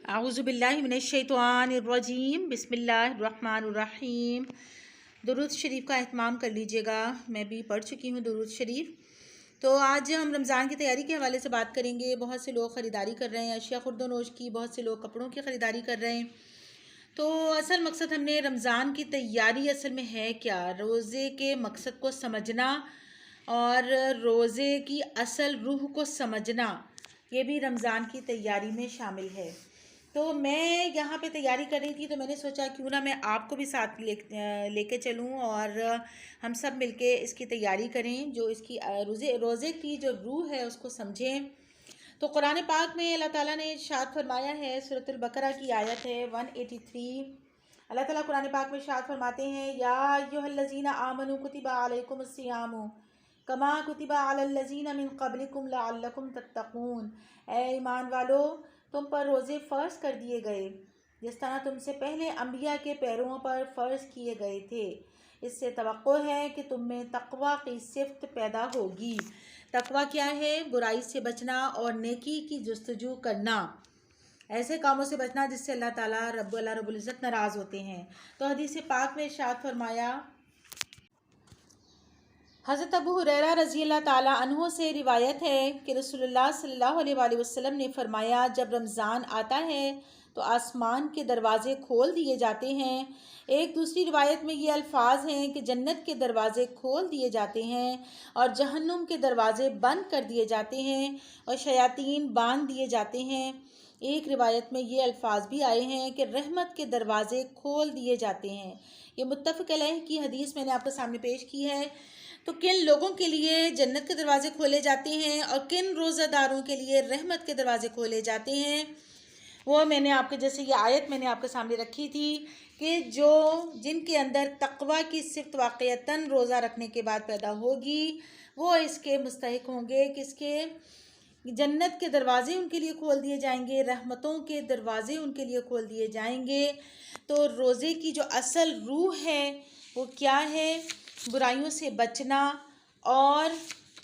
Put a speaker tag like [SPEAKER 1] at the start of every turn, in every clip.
[SPEAKER 1] अऊज़ु बिल्लाहि मिनश्शैतानिर्रजीम बिस्मिल्लाहिर्रहमानिर्रहीम। दुरूद शरीफ का एहतमाम कर लीजिएगा। मैं भी पढ़ चुकी हूँ दुरूद शरीफ। तो आज हम रमज़ान की तैयारी के हवाले से बात करेंगे। बहुत से लोग ख़रीदारी कर रहे हैं अशिया खुर्दोनोश की, बहुत से लोग कपड़ों की ख़रीदारी कर रहे हैं। तो असल मकसद हमने रमज़ान की तैयारी असल में है क्या, रोज़े के मकसद को समझना और रोज़े की असल रूह को समझना, ये भी रमज़ान की तैयारी में शामिल है। तो मैं यहाँ पे तैयारी कर रही थी तो मैंने सोचा क्यों ना मैं आपको भी साथ लेके चलूँ और हम सब मिलके इसकी तैयारी करें, जो इसकी रोज़े की जो रूह है उसको समझें। तो कुरान पाक में अल्लाह ताला ने इरशाद फरमाया है, सूरतुल बकरा की आयत है 183। अल्लाह ताला कुरान पाक में इरशाद फरमाते हैं, या अय्युहल्लज़ीना आमनू कुतिबा अलैकुमुस्सियामु कमा कुतिबा अलल्लज़ीना मिन क़ब्लिकुम लअल्लकुम तत्तक़ून। ऐ ईमान वालो, तुम पर रोज़े फ़र्ज़ कर दिए गए जिस तरह तुमसे पहले अंबिया के पैरों पर फ़र्ज़ किए गए थे। इससे तवक्को है कि तुम में तक़वा की सिफ़त पैदा होगी। तक़वा क्या है? बुराई से बचना और नेकी की जुस्तजू करना, ऐसे कामों से बचना जिससे अल्लाह ताला रब्बुल इज़्ज़त नाराज़ होते हैं। तो हदीस पाक में इरशाद फरमाया, हज़रत अबू हुरैरा रज़ी अल्लाह ताला अन्हु से रिवायत है कि रसूलुल्लाह सल्लल्लाहु अलैहि वसल्लम ने फरमाया, जब रमज़ान आता है तो आसमान के दरवाज़े खोल दिए जाते हैं। एक दूसरी रिवायत में ये अल्फाज हैं कि जन्नत के दरवाज़े खोल दिए जाते हैं और जहन्नुम के दरवाज़े बंद कर दिए जाते हैं और शयातीन बांध दिए जाते हैं। एक रिवायत में ये अल्फाज भी आए हैं कि रहमत के दरवाज़े खोल दिए जाते हैं। ये मुत्तफ़क़ अलैह की हदीस मैंने आपके सामने पेश की है। तो किन लोगों के लिए जन्नत के दरवाज़े खोले जाते हैं और किन रोज़ादारों के लिए रहमत के दरवाज़े खोले जाते हैं, वो मैंने आपके जैसे ये आयत मैंने आपके सामने रखी थी कि जिनके अंदर तक़वा की सिफ़त वाक़यतन रोज़ा रखने के बाद पैदा होगी, वो इसके मुस्तहिक होंगे कि इसके जन्नत के दरवाज़े उनके लिए खोल दिए जाएंगे, रहमतों के दरवाज़े उनके लिए खोल दिए जाएंगे। तो रोज़े की जो असल रूह है वो क्या है? बुराइयों से बचना और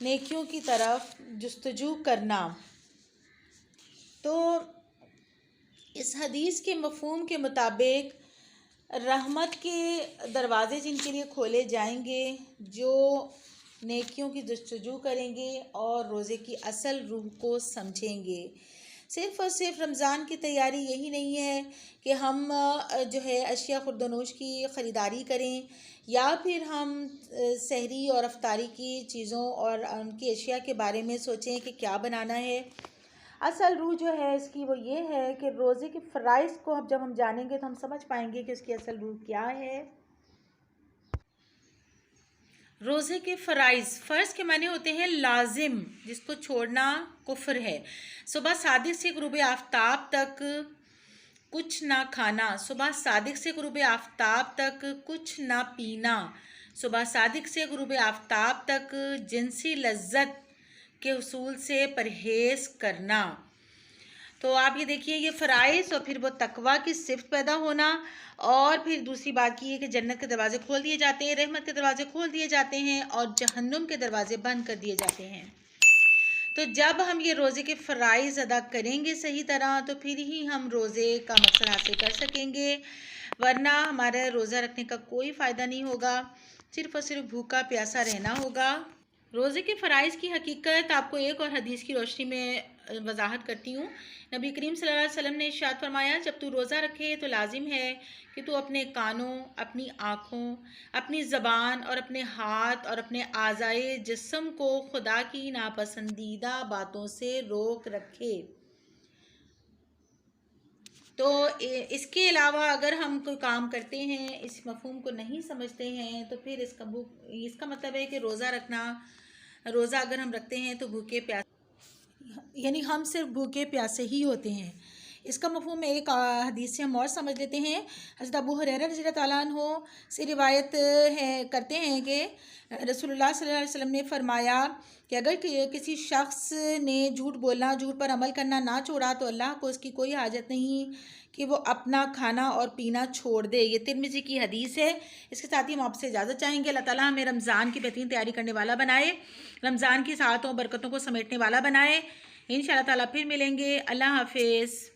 [SPEAKER 1] नेकियों की तरफ जुस्तजू करना। तो इस हदीस के मफ़हूम के मुताबिक रहमत के दरवाज़े जिनके लिए खोले जाएंगे, जो नेकियों की जुस्तजू करेंगे और रोज़े की असल रूह को समझेंगे। सिर्फ़ और सिर्फ रमज़ान की तैयारी यही नहीं है कि हम जो है अशिया खुर्दोनोश की ख़रीदारी करें या फिर हम सहरी और अफ्तारी की चीज़ों और उनकी अशिया के बारे में सोचें कि क्या बनाना है। असल रूह जो है इसकी वो ये है कि रोज़े के फ़राइज़ को जब हम जानेंगे तो हम समझ पाएंगे कि उसकी असल रूह क्या है। रोज़े के फ़राइज़, फ़र्ज़ के माने होते हैं लाजिम, जिसको छोड़ना कुफ्र है। सुबह सादिक से ग़ुरूब आफ्ताब तक कुछ ना खाना, सुबह सादिक से ग़ुरूब आफ्ताब तक कुछ ना पीना, सुबह सादिक से ग़ुरूब आफ्ताब तक जिनसी लज्जत के उसूल से परहेज़ करना। तो आप ये देखिए, ये फ़राइज़ और फिर वो तक़वा की सिफ़त पैदा होना, और फिर दूसरी बात की है कि जन्नत के दरवाज़े खोल दिए जाते हैं, रहमत के दरवाज़े खोल दिए जाते हैं और जहन्नुम के दरवाज़े बंद कर दिए जाते हैं। तो जब हम ये रोज़े के फ़राइज़ अदा करेंगे सही तरह, तो फिर ही हम रोज़े का मकसद हासिल कर सकेंगे, वरना हमारे रोज़ा रखने का कोई फ़ायदा नहीं होगा, सिर्फ़ और सिर्फ भूखा प्यासा रहना होगा। रोज़े के फ़राइज़ की हकीकत आपको एक और हदीस की रोशनी में वजाहत करती हूँ। नबी करीम सल्लल्लाहु अलैहि वसल्लम ने इरशाद फरमाया, जब तू रोज़ा रखे तो लाजिम है कि तू अपने कानों, अपनी आँखों, अपनी ज़बान और अपने हाथ और अपने आज़ाए जिस्म को खुदा की नापसंदीदा बातों से रोक रखे। तो इसके अलावा अगर हम कोई काम करते हैं, इस मफ़हूम को नहीं समझते हैं, तो फिर इसका मतलब है कि रोज़ा अगर हम रखते हैं तो भूखे प्यासे, यानी हम सिर्फ भूखे प्यासे ही होते हैं। इसका मफ़हूम एक हदीस से हम और समझ लेते हैं। हज़रत अबू हुरैरा रज़ी अल्लाह ताला अन्हु से रिवायत करते हैं कि रसूलुल्लाह सल्लल्लाहु अलैहि वसल्लम ने फरमाया कि अगर किसी शख्स ने झूठ बोलना, झूठ पर अमल करना ना छोड़ा तो अल्लाह को उसकी कोई हाजत नहीं कि वो अपना खाना और पीना छोड़ दे। ये तिरमिज़ी की हदीस है। इसके साथ ही हम आपसे इजाज़त चाहेंगे। अल्लाह ताला हमें रमज़ान की बेहतरीन तैयारी करने वाला बनाए, रमज़ान की साअतों बरकतों को समेटने वाला बनाए। इंशाअल्लाह ताला फिर मिलेंगे। अल्लाह हाफ़िज़।